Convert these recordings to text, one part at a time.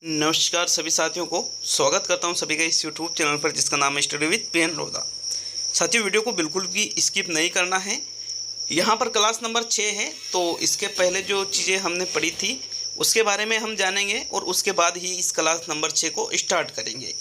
नमस्कार सभी साथियों को स्वागत करता हूं सभी का इस यूट्यूब चैनल पर जिसका नाम है स्टडी विद पीएन लोधा। साथियों वीडियो को बिल्कुल भी स्किप नहीं करना है। यहां पर क्लास नंबर 6 है, तो इसके पहले जो चीज़ें हमने पढ़ी थी उसके बारे में हम जानेंगे और उसके बाद ही इस क्लास नंबर 6 को स्टार्ट करेंगे।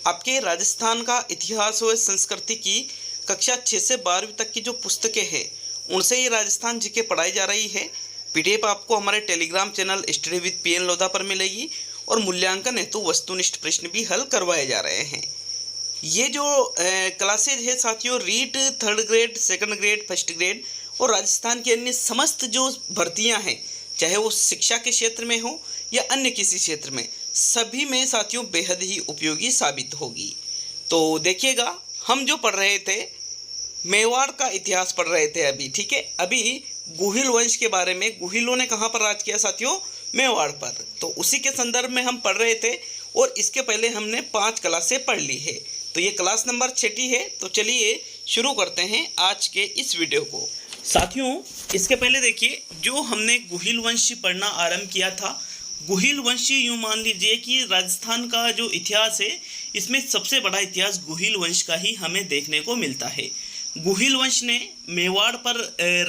आपके राजस्थान का इतिहास व संस्कृति की कक्षा 6 से 12वीं तक की जो पुस्तकें हैं उनसे ये राजस्थान जीके पढ़ाई जा रही है। पीडीएफ आपको हमारे Telegram channel study with PN Lodha पर मिलेगी और मूल्यांकन हेतु वस्तुनिष्ठ प्रश्न भी हल करवाए जा रहे हैं। ये जो क्लासेज है साथियों, REET third grade, second grade, first grade और राजस्थान की अन्य समस्त जो भर्तियां हैं, चाहे वो शिक्षा के क्षेत्र में हो या अन्य किसी क्षेत्र में, सभी में साथियों बेहद ही उपयोगी साबित होगी। तो देखिएगा, हम जो पढ़ रहे थे मेवाड़ का इतिहास पढ़ रहे थे अभी, ठीक है। अभी गुहिल वंश के बारे में, गुहिलों ने कहाँ पर राज किया साथियों? मेवाड़ पर। तो उसी के संदर्भ में हम पढ़ रहे थे और इसके पहले हमने 5 क्लासें पढ़ ली है। तो ये क्लास नंबर 6 है। तो चलिए शुरू करते हैं आज के इस वीडियो को। साथियों इसके पहले देखिए, जो हमने गुहिल वंश पढ़ना आरंभ किया था, गुहिल वंश यूँ मान लीजिए कि राजस्थान का जो इतिहास है इसमें सबसे बड़ा इतिहास गुहिल वंश का ही हमें देखने को मिलता है। गुहिल वंश ने मेवाड़ पर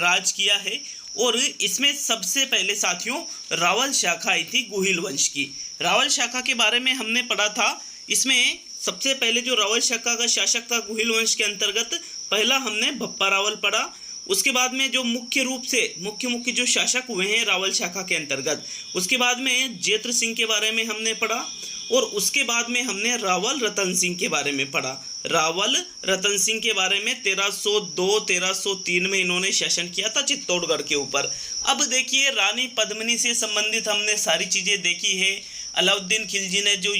राज किया है और इसमें सबसे पहले साथियों रावल शाखा आई थी गुहिल वंश की। रावल शाखा के बारे में हमने पढ़ा था। इसमें सबसे पहले जो रावल शाखा का शासक था गुहिल वंश के अंतर्गत, पहला हमने भप्पा रावल पढ़ा। उसके बाद में जो मुख्य रूप से मुख्य जो शासक हुए हैं रावल शाखा के अंतर्गत, उसके बाद में जेत्र सिंह के बारे में हमने पढ़ा और उसके बाद में हमने रावल रतन सिंह के बारे में पढ़ा। रावल रतन सिंह के बारे में 1302-1303 में इन्होंने शासन किया था चित्तौड़गढ़ के ऊपर। अब देखिए, रानी पद्मिनी से संबंधित हमने सारी चीज़ें देखी है। अलाउद्दीन खिलजी ने जो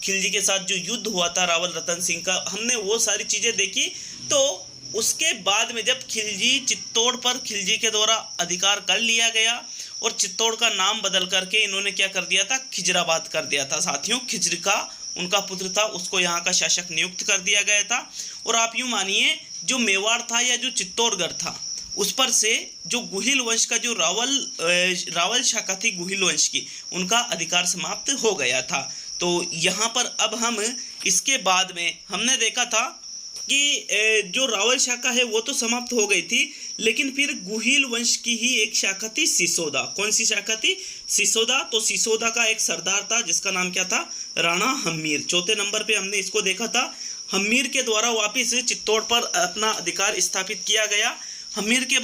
खिलजी के साथ जो युद्ध हुआ था रावल रतन सिंह का, हमने वो सारी चीज़ें देखी। तो उसके बाद में जब खिलजी चित्तौड़ पर खिलजी के द्वारा अधिकार कर लिया गया और चित्तौड़ का नाम बदल करके इन्होंने क्या कर दिया था? खिजराबाद कर दिया था साथियों। खिज्र का उनका पुत्र था, उसको यहाँ का शासक नियुक्त कर दिया गया था। और आप यूँ मानिए, जो मेवाड़ था या जो चित्तौड़गढ़ था, उस पर से जो गुहिल वंश का जो रावल शाखा थी गुहिल वंश की, उनका अधिकार समाप्त हो गया था। तो यहाँ पर अब हम इसके बाद में हमने देखा था कि जो रावल शाखा है वो तो समाप्त हो गई थी, लेकिन फिर गुहिल वंश की ही एक शाखा थी सिसोदा। कौन सी शाखा थी? सिसोदा। तो सिसोदा का एक सरदार था जिसका नाम क्या था? राणा हम्मीर। चौथे नंबर पे हमने इसको देखा था। हम्मीर के द्वारा वापिस चित्तौड़ पर अपना अधिकार स्थापित किया गया। हम्मीर के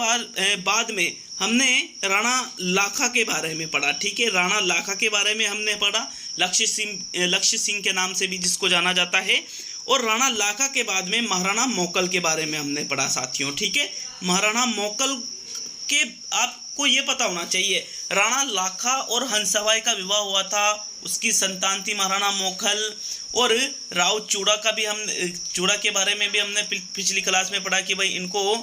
बाद में हमने राणा लाखा के बारे में पढ़ा, ठीक है। राणा लाखा के बारे में हमने पढ़ा, लक्ष्य सिंह के नाम से भी जिसको जाना जाता है। और राणा लाखा के बाद में महाराणा मोकल के बारे में हमने पढ़ा साथियों, ठीक है। महाराणा मोकल के आपको ये पता होना चाहिए, राणा लाखा और हंसाबाई का विवाह हुआ था, उसकी संतान थी महाराणा मोकल। और राव चूड़ा का भी हम चूड़ा के बारे में भी हमने पिछली क्लास में पढ़ा कि भाई इनको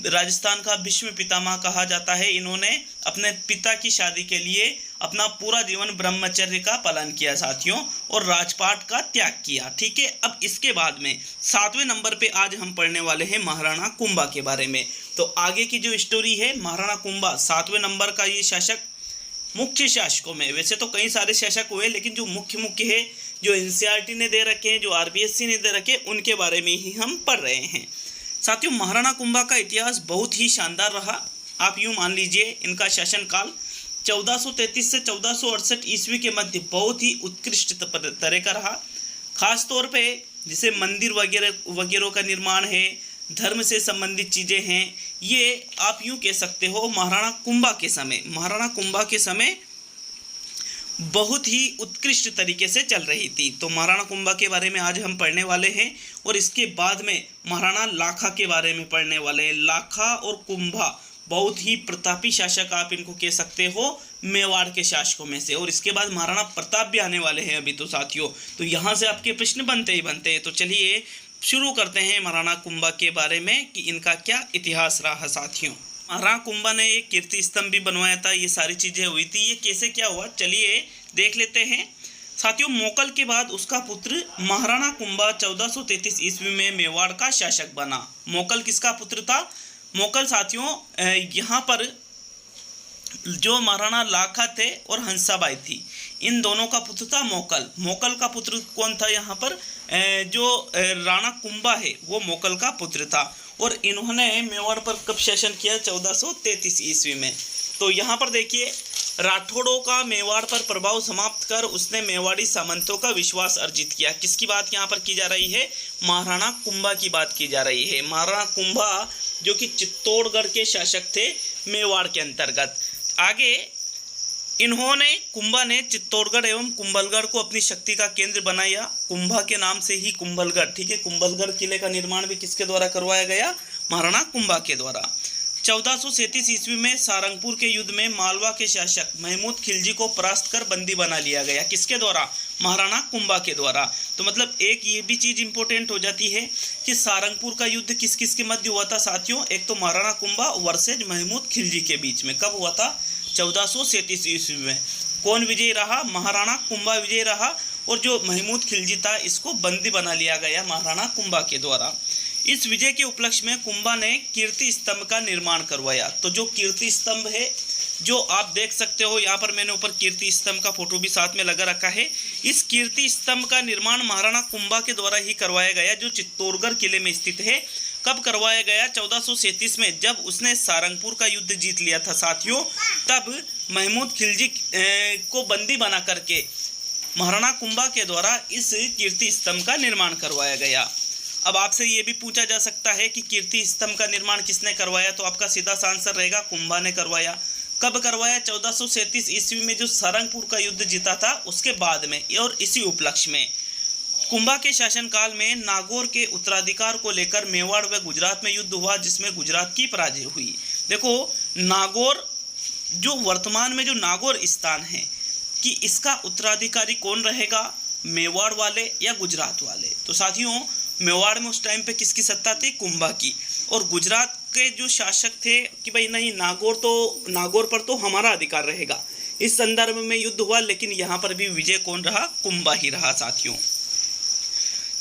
राजस्थान का भीष्म पितामह कहा जाता है। इन्होंने अपने पिता की शादी के लिए अपना पूरा जीवन ब्रह्मचर्य का पालन किया साथियों और राजपाट का त्याग किया, ठीक है। अब इसके बाद में 7वें नंबर पे आज हम पढ़ने वाले हैं महाराणा कुंभा के बारे में। तो आगे की जो स्टोरी है महाराणा कुंभा 7वें नंबर का ये शासक, मुख्य शासकों में वैसे तो कई सारे शासक हुए, लेकिन जो मुख्य है, जो एनसीईआरटी ने दे रखे हैं, जो आरबीएससी ने दे रखे, उनके बारे में ही हम पढ़ रहे हैं साथियों। महाराणा कुंभा का इतिहास बहुत ही शानदार रहा। आप यूँ मान लीजिए, इनका शासनकाल 1433 से 1468 ईस्वी के मध्य बहुत ही उत्कृष्ट तरह का रहा। खास तौर पे जैसे मंदिर वगैरह का निर्माण है, धर्म से संबंधित चीज़ें हैं, ये आप यूँ कह सकते हो महाराणा कुंभा के समय बहुत ही उत्कृष्ट तरीके से चल रही थी। तो महाराणा कुंभा के बारे में आज हम पढ़ने वाले हैं और इसके बाद में महाराणा लाखा के बारे में पढ़ने वाले हैं। लाखा और कुंभा बहुत ही प्रतापी शासक आप इनको कह सकते हो मेवाड़ के शासकों में से। और इसके बाद महाराणा प्रताप भी आने वाले हैं अभी तो साथियों। तो यहाँ से आपके प्रश्न बनते हैं। तो चलिए शुरू करते हैं महाराणा कुंभा के बारे में कि इनका क्या इतिहास रहा साथियों। महाराणा कुंभा ने एक कीर्ति स्तंभ भी बनवाया था, ये सारी चीज़ें हुई थी। ये कैसे क्या हुआ चलिए देख लेते हैं साथियों। मोकल के बाद उसका पुत्र महाराणा कुंभा 1433 ईस्वी में मेवाड़ का शासक बना। मोकल किसका पुत्र था? मोकल साथियों यहाँ पर जो महाराणा लाखा थे और हंसाबाई थी, इन दोनों का पुत्र था मोकल। मोकल का पुत्र कौन था यहाँ पर? जो राणा कुंभा है वो मोकल का पुत्र था। और इन्होंने मेवाड़ पर कब शासन किया? 1433 ईस्वी में। तो यहाँ पर देखिए, राठौड़ों का मेवाड़ पर प्रभाव समाप्त कर उसने मेवाड़ी सामंतों का विश्वास अर्जित किया। किसकी बात यहाँ पर की जा रही है? महाराणा कुंभा की बात की जा रही है। महाराणा कुंभा जो कि चित्तौड़गढ़ के शासक थे मेवाड़ के अंतर्गत। आगे कुंभा ने चित्तौड़गढ़ एवं कुंभलगढ़ को अपनी शक्ति का केंद्र बनाया। कुंभा के नाम से ही कुंभलगढ़, ठीक है। कुंभलगढ़ किले का निर्माण भी किसके द्वारा करवाया गया? महाराणा कुंभा के द्वारा। 1437 ईस्वी में सारंगपुर के युद्ध में मालवा के शासक महमूद खिलजी को परास्त कर बंदी बना लिया गया। किसके द्वारा? महाराणा कुंभा के द्वारा। तो मतलब एक ये भी चीज इंपॉर्टेंट हो जाती है कि सारंगपुर का युद्ध किस किस के मध्य हुआ था साथियों? एक तो महाराणा कुंभा वर्सेज महमूद खिलजी के बीच में। कब हुआ था? 1437 ईस्वी में। कौन विजयी रहा? महाराणा कुंभा विजयी रहा। और जो महमूद खिलजी था इसको बंदी बना लिया गया महाराणा कुंभा के द्वारा। इस विजय के उपलक्ष्य में कुंभा ने कीर्ति स्तंभ का निर्माण करवाया। तो जो कीर्ति स्तंभ है, जो आप देख सकते हो यहाँ पर, मैंने ऊपर कीर्ति स्तंभ का फोटो भी साथ में लगा रखा है। इस कीर्ति स्तंभ का निर्माण महाराणा कुंभा के द्वारा ही करवाया गया, जो चित्तौड़गढ़ किले में स्थित है। कब करवाया गया? 1437 में, जब उसने सारंगपुर का युद्ध जीत लिया था साथियों। तब महमूद खिलजी को बंदी बना करके महाराणा कुंभा के द्वारा इस कीर्ति स्तंभ का निर्माण करवाया गया। अब आपसे ये भी पूछा जा सकता है कि कीर्ति स्तंभ का निर्माण किसने करवाया? तो आपका सीधा सा आंसर रहेगा कुंभा ने करवाया। कब करवाया? 1437 ईस्वी में, जो सारंगपुर का युद्ध जीता था उसके बाद में। और इसी उपलक्ष्य में कुंभा के शासनकाल में नागौर के उत्तराधिकार को लेकर मेवाड़ व गुजरात में युद्ध हुआ, जिसमें गुजरात की पराजय हुई। देखो, नागौर जो वर्तमान में जो नागौर स्थान है कि इसका उत्तराधिकारी कौन रहेगा? मेवाड़ वाले या गुजरात वाले? तो साथियों, मेवाड़ में उस टाइम पे किसकी सत्ता थी? कुंभा की। और गुजरात के जो शासक थे कि भाई नहीं, नागौर पर तो हमारा अधिकार रहेगा। इस संदर्भ में युद्ध हुआ, लेकिन यहाँ पर भी विजय कौन रहा? कुंभा ही रहा साथियों।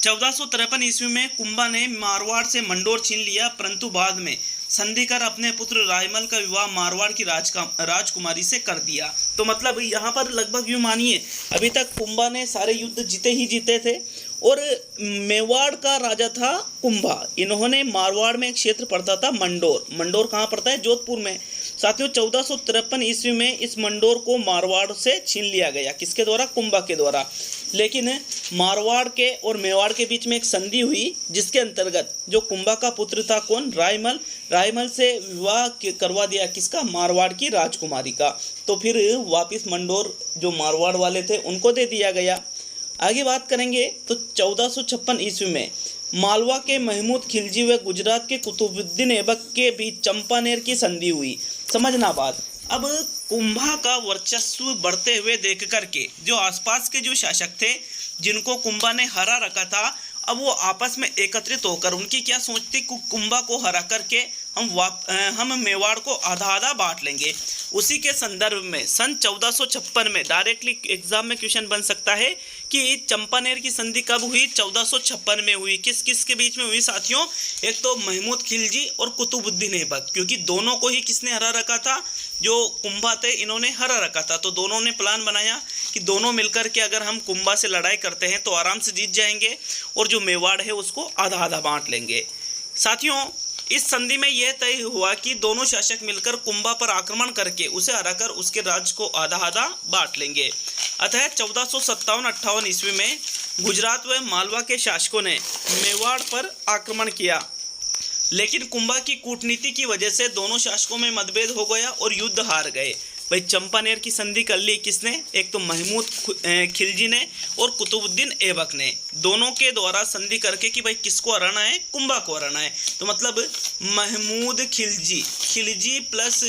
1453 ईस्वी में कुंभा ने मारवाड़ से मंडोर छीन लिया, परंतु बाद में संधि कर अपने पुत्र रायमल का विवाह मारवाड़ की राजकुमारी से कर दिया। तो मतलब यहाँ पर लगभग यूँ मानिए, अभी तक कुंभा ने सारे युद्ध जीते थे और मेवाड़ का राजा था कुंभा। इन्होंने मारवाड़ में एक क्षेत्र पड़ता था मंडोर। मंडोर कहाँ पड़ता है? जोधपुर में। साथियों, 1453 ईस्वी में इस मंडोर को मारवाड़ से छीन लिया गया। किसके द्वारा? कुंभा के द्वारा। लेकिन मारवाड़ के और मेवाड़ के बीच में एक संधि हुई, जिसके अंतर्गत जो कुंभा का पुत्र था कौन? रायमल से विवाह करवा दिया। किसका? मारवाड़ की राजकुमारी का। तो फिर वापिस मंडोर जो मारवाड़ वाले थे उनको दे दिया गया। आगे बात करेंगे तो 1456 ईस्वी में मालवा के महमूद खिलजी व गुजरात के कुतुबुद्दीन ऐबक के बीच चंपानेर की संधि हुई। समझना बात। अब कुंभा का वर्चस्व बढ़ते हुए देख करके जो आसपास के जो शासक थे, जिनको कुंभा ने हरा रखा था, अब वो आपस में एकत्रित होकर उनकी क्या सोचती? कुंभा को हरा करके हम मेवाड़ को आधा आधा बांट लेंगे। उसी के संदर्भ में सन 1456 में डायरेक्टली एग्जाम में क्वेश्चन बन सकता है कि चंपानेर की संधि कब हुई? 1456 में हुई। किस किस के बीच में हुई साथियों? एक तो महमूद खिलजी और कुतुबुद्दीन ऐबक, क्योंकि दोनों को ही किसने हरा रखा था? जो कुंभा थे इन्होंने हरा रखा था। तो दोनों ने प्लान बनाया कि दोनों मिलकर के अगर हम कुंभा से लड़ाई करते हैं तो आराम से जीत जाएंगे और जो मेवाड़ है उसको आधा आधा बांट लेंगे। साथियों, इस संधि में यह तय हुआ कि दोनों शासक मिलकर कुंभा पर आक्रमण करके उसे हराकर उसके राज्य को आधा आधा बांट लेंगे। अतः 1457-58 ईस्वी में गुजरात व मालवा के शासकों ने मेवाड़ पर आक्रमण किया, लेकिन कुंभा की कूटनीति की वजह से दोनों शासकों में मतभेद हो गया और युद्ध हार गए। भाई चंपानेर की संधि कर ली किसने? एक तो महमूद खिलजी ने और कुतुबुद्दीन ऐबक ने, दोनों के द्वारा संधि करके कि भाई किसको हराना है? कुंभा को हराना है। तो मतलब महमूद खिलजी प्लस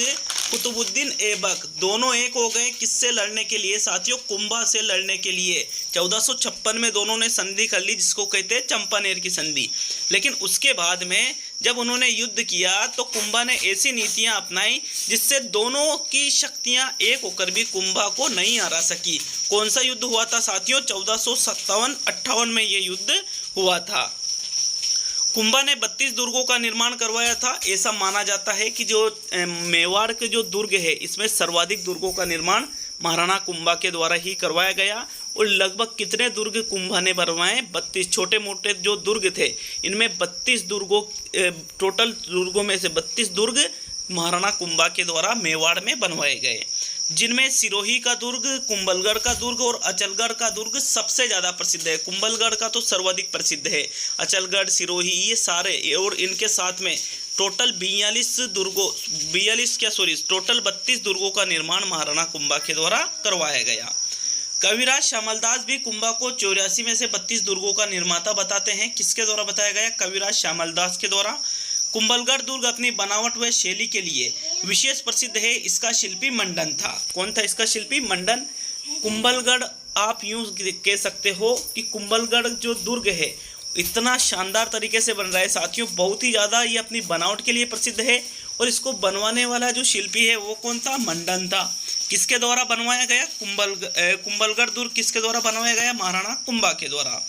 कुतुबुद्दीन ऐबक दोनों एक हो गए। किससे लड़ने के लिए साथियों? कुंभा से लड़ने के लिए। 1456 में दोनों ने संधि कर ली, जिसको कहते हैं चंपानेर की संधि। लेकिन उसके बाद में जब उन्होंने युद्ध किया तो कुंभा ने ऐसी नीतियां अपनाई जिससे दोनों की शक्तियां एक होकर भी कुंभा को नहीं हरा सकी। कौन सा युद्ध हुआ था साथियों? 1457-58 में ये युद्ध हुआ था। कुंभा ने 32 दुर्गों का निर्माण करवाया था। ऐसा माना जाता है कि जो मेवाड़ के जो दुर्ग है इसमें सर्वाधिक दुर्गों का निर्माण महाराणा कुंभा के द्वारा ही करवाया गया। और लगभग कितने दुर्ग कुंभा ने बनवाए? 32। छोटे मोटे जो दुर्ग थे इनमें 32 दुर्गों, टोटल दुर्गों में से 32 दुर्ग महाराणा कुंभा के द्वारा मेवाड़ में बनवाए गए, जिनमें सिरोही का दुर्ग, कुंभलगढ़ का दुर्ग और अचलगढ़ का दुर्ग सबसे ज़्यादा प्रसिद्ध है। कुंभलगढ़ का तो सर्वाधिक प्रसिद्ध है, अचलगढ़, सिरोही, ये सारे, और इनके साथ में टोटल 32 दुर्गों का निर्माण महाराणा कुंभा के द्वारा करवाया गया। कविराज श्यामलदास भी कुंभा को 84 में से 32 दुर्गों का निर्माता बताते हैं। किसके द्वारा बताया गया? कविराज श्यामलदास के द्वारा। कुंभलगढ़ दुर्ग अपनी बनावट व शैली के लिए विशेष प्रसिद्ध है। इसका शिल्पी मंडन था। कौन था इसका शिल्पी? मंडन। कुंभलगढ़ आप यूं कह सकते हो कि कुंभलगढ़ जो दुर्ग है इतना शानदार तरीके से बन रहा है साथियों, बहुत ही ज़्यादा ये अपनी बनावट के लिए प्रसिद्ध है। और इसको बनवाने वाला जो शिल्पी है वो कौन था? मंडन था। किसके द्वारा बनवाया गया? कुंभलगढ़ दुर्ग किसके द्वारा बनवाया गया? महाराणा कुंभा के द्वारा।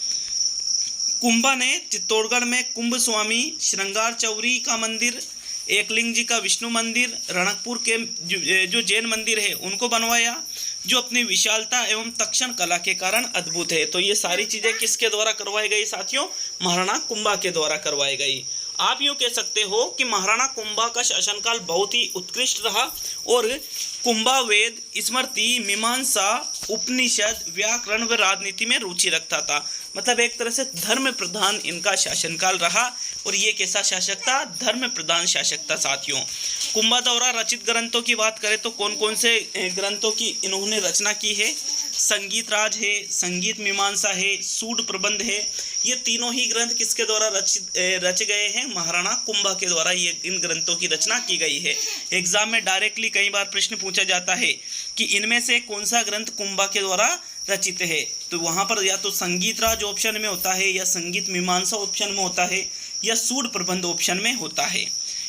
कुंभा ने चित्तौड़गढ़ में कुंभ स्वामी, श्रृंगार चौरी का मंदिर, एकलिंग जी का विष्णु मंदिर, रणकपुर के जो जैन मंदिर है उनको बनवाया, जो अपनी विशालता एवं तक्षण कला के कारण अद्भुत है। तो ये सारी चीज़ें किसके द्वारा करवाई गई साथियों? महाराणा कुंभा के द्वारा करवाई गई। आप यूँ कह सकते हो कि महाराणा कुंभा का शासनकाल बहुत ही उत्कृष्ट रहा और कुंभा वेद, स्मृति, मीमांसा, उपनिषद, व्याकरण व राजनीति में रुचि रखता था। मतलब एक तरह से धर्म प्रधान इनका शासनकाल रहा। और ये कैसा शासक था? धर्म प्रधान शासक था साथियों। कुंभा द्वारा रचित ग्रंथों की बात करें तो कौन कौन से ग्रंथों की इन्होंने रचना की है? संगीत राज है, संगीत मीमांसा है, सूड प्रबंध है। ये तीनों ही ग्रंथ किसके द्वारा रचे गए हैं? महाराणा कुंभा के द्वारा ये इन ग्रंथों की रचना की गई है। एग्जाम में डायरेक्टली कई बार प्रश्न पूछा जाता है कि इनमें से कौन सा ग्रंथ कुंभा के द्वारा रचित है, तो वहाँ पर या तो संगीत राज ऑप्शन में होता है, या संगीत मीमांसा ऑप्शन में होता है, या सूड प्रबंध ऑप्शन में होता है।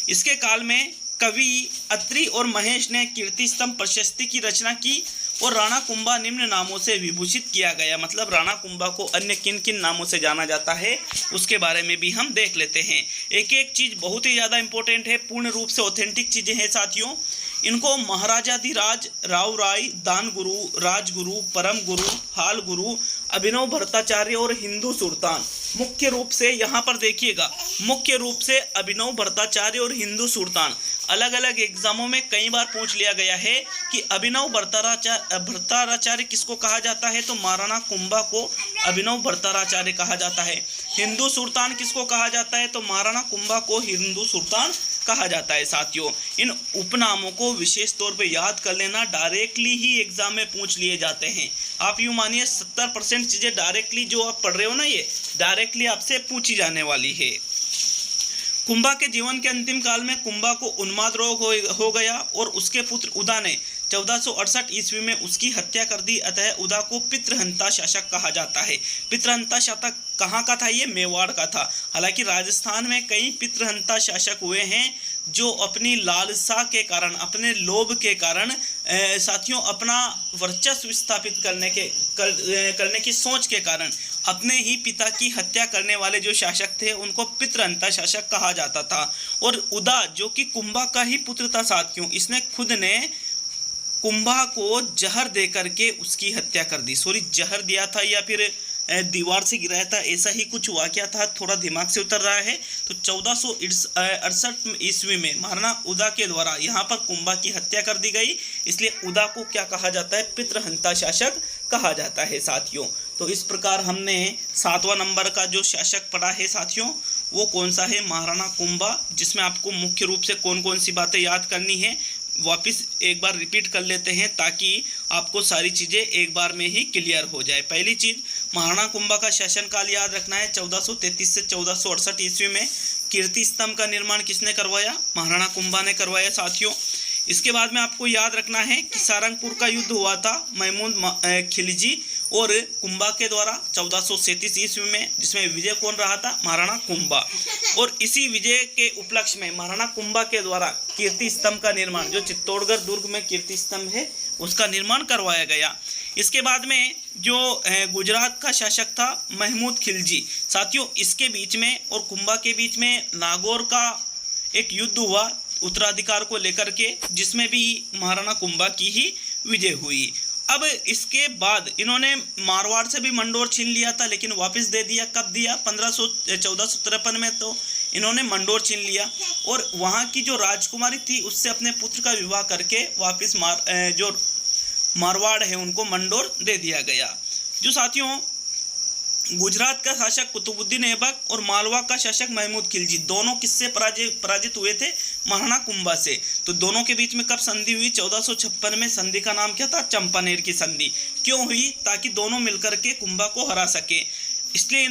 इसके काल में कवि अत्रि और महेश ने कीर्ति स्तंभ प्रशस्ति की रचना की और राणा कुंभा निम्न नामों से विभूषित किया गया। मतलब राणा कुंभा को अन्य किन किन नामों से जाना जाता है उसके बारे में भी हम देख लेते हैं। एक एक चीज़ बहुत ही ज़्यादा इंपॉर्टेंट है, पूर्ण रूप से ऑथेंटिक चीज़ें हैं साथियों। इनको महाराजाधिराज, राव राय, दान गुरु, राजगुरु, परम गुरु, हाल गुरु, अभिनव भट्टाचार्य और हिंदू सुल्तान, मुख्य रूप से यहाँ पर देखिएगा, मुख्य रूप से अभिनव भट्टाचार्य और हिंदू सुल्तान अलग अलग एग्जामों में कई बार पूछ लिया गया है कि अभिनव भट्टाचार्य किसको कहा जाता है, तो महाराणा कुंभा को अभिनव भट्टाचार्य कहा जाता है। हिंदू सुल्तान किसको कहा जाता है, तो महाराणा कुंभा को हिंदू सुल्तान कहा जाता है साथियों। इन उपनामों को विशेष तौर पे याद कर लेना, डायरेक्टली ही एग्जाम में पूछ लिए जाते हैं। आप यूँ मानिए 70% चीज़ें डायरेक्टली जो आप पढ़ रहे हो ना, ये डायरेक्टली आपसे पूछी जाने वाली है। कुंभा के जीवन के अंतिम काल में कुंभा को उन्माद रोग हो गया और उसके पुत्र उदा ने 1468 ईस्वी में उसकी हत्या कर दी। अतः उदा को पितृहंता शासक कहा जाता है। पितृहंता शासक कहाँ का था? ये मेवाड़ का था। हालांकि राजस्थान में कई पितृहंता शासक हुए हैं जो अपनी लालसा के कारण, अपने लोभ के कारण साथियों अपना वर्चस्व स्थापित करने की सोच के कारण अपने ही पिता की हत्या करने वाले जो शासक थे उनको पितृहंता शासक कहा जाता था। और उदा जो कि कुंभा का ही पुत्र था साथियों, इसने खुद ने कुंभा को जहर दे करके उसकी हत्या कर दी। जहर दिया था या फिर दीवार से गिराया था, ऐसा ही कुछ वाकया था, थोड़ा दिमाग से उतर रहा है। तो 1468 ईस्वी में महाराणा उदा के द्वारा यहाँ पर कुंभा की हत्या कर दी गई। इसलिए उदा को क्या कहा जाता है? पितृहंता शासक कहा जाता है साथियों। तो इस प्रकार हमने 7वां नंबर का जो शासक पढ़ा है साथियों, वो कौन सा है? महाराणा कुंभा, जिसमें आपको मुख्य रूप से कौन कौन सी बातें याद करनी है वापस एक बार रिपीट कर लेते हैं ताकि आपको सारी चीज़ें एक बार में ही क्लियर हो जाए। पहली चीज़, महाराणा कुंभा का शासनकाल याद रखना है। 1433 से 1468 ईस्वी में कीर्ति स्तंभ का निर्माण किसने करवाया? महाराणा कुंभा ने करवाया साथियों। इसके बाद में आपको याद रखना है कि सारंगपुर का युद्ध हुआ था महमूद खिलजी और कुंभा के द्वारा 1437 ईस्वी में, जिसमें विजय कौन रहा था? महाराणा कुंभा। और इसी विजय के उपलक्ष्य में महाराणा कुंभा के द्वारा कीर्ति स्तंभ का निर्माण, जो चित्तौड़गढ़ दुर्ग में कीर्ति स्तंभ है, उसका निर्माण करवाया गया। इसके बाद में जो गुजरात का शासक था महमूद खिलजी साथियों, इसके बीच में और कुंभा के बीच में नागौर का एक युद्ध हुआ उत्तराधिकार को लेकर के, जिसमें भी महाराणा कुंभा की ही विजय हुई। अब इसके बाद इन्होंने मारवाड़ से भी मंडोर छीन लिया था, लेकिन वापस दे दिया। कब दिया? 1453 में तो इन्होंने मंडोर छीन लिया, और वहाँ की जो राजकुमारी थी उससे अपने पुत्र का विवाह करके वापस जो मारवाड़ है उनको मंडोर दे दिया गया। जो साथियों, गुजरात का शासक कुतुबुद्दीन ऐबक और मालवा का शासक महमूद खिलजी दोनों किससे पराजित हुए थे? महाराणा कुंभा से। तो दोनों के बीच में कब संधि हुई? 1456 में। संधि का नाम क्या था? चंपानेर की संधि। क्यों हुई? ताकि दोनों मिलकर के कुंभा को हरा सके। इसलिए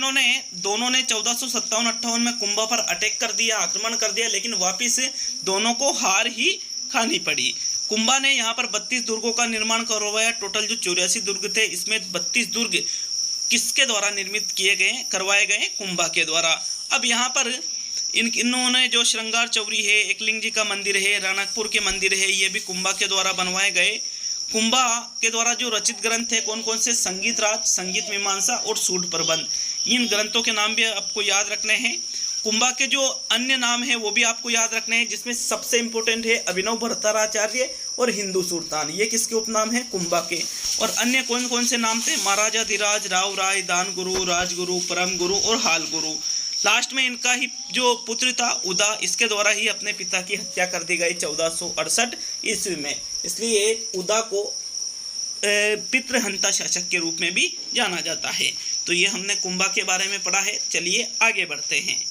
दोनों ने 1457-58 में कुंभा पर अटैक कर दिया, आक्रमण कर दिया, लेकिन वापिस दोनों को हार ही खानी पड़ी। कुंभा ने यहाँ पर 32 दुर्गों का निर्माण करवाया। टोटल जो 84 दुर्ग थे, इसमें 32 दुर्ग किसके द्वारा निर्मित करवाए गए? कुंभा के द्वारा। अब यहाँ पर इन्होंने जो श्रृंगार चौरी है, एकलिंग जी का मंदिर है, राणकपुर के मंदिर है, ये भी कुंभा के द्वारा बनवाए गए। कुंभा के द्वारा जो रचित ग्रंथ है कौन कौन से? संगीत राज, संगीत मीमांसा और सूड प्रबंध। इन ग्रंथों के नाम भी आपको याद रखने हैं। कुंभा के जो अन्य नाम है वो भी आपको याद रखने हैं, जिसमें सबसे इंपॉर्टेंट है अभिनव भट्टाचार्य और हिंदू सुल्तान। ये किसके उपनाम है? कुंभा के। और अन्य कौन कौन से नाम थे? महाराजा धीराज, राव राय, दान गुरु, राजगुरु, परम गुरु और हाल गुरु। लास्ट में इनका ही जो पुत्र था उदा, इसके द्वारा ही अपने पिता की हत्या कर दी गई 1468 ईस्वी में। इसलिए उदा को पितृहंता शासक के रूप में भी जाना जाता है। तो ये हमने कुंभा के बारे में पढ़ा है। चलिए आगे बढ़ते हैं।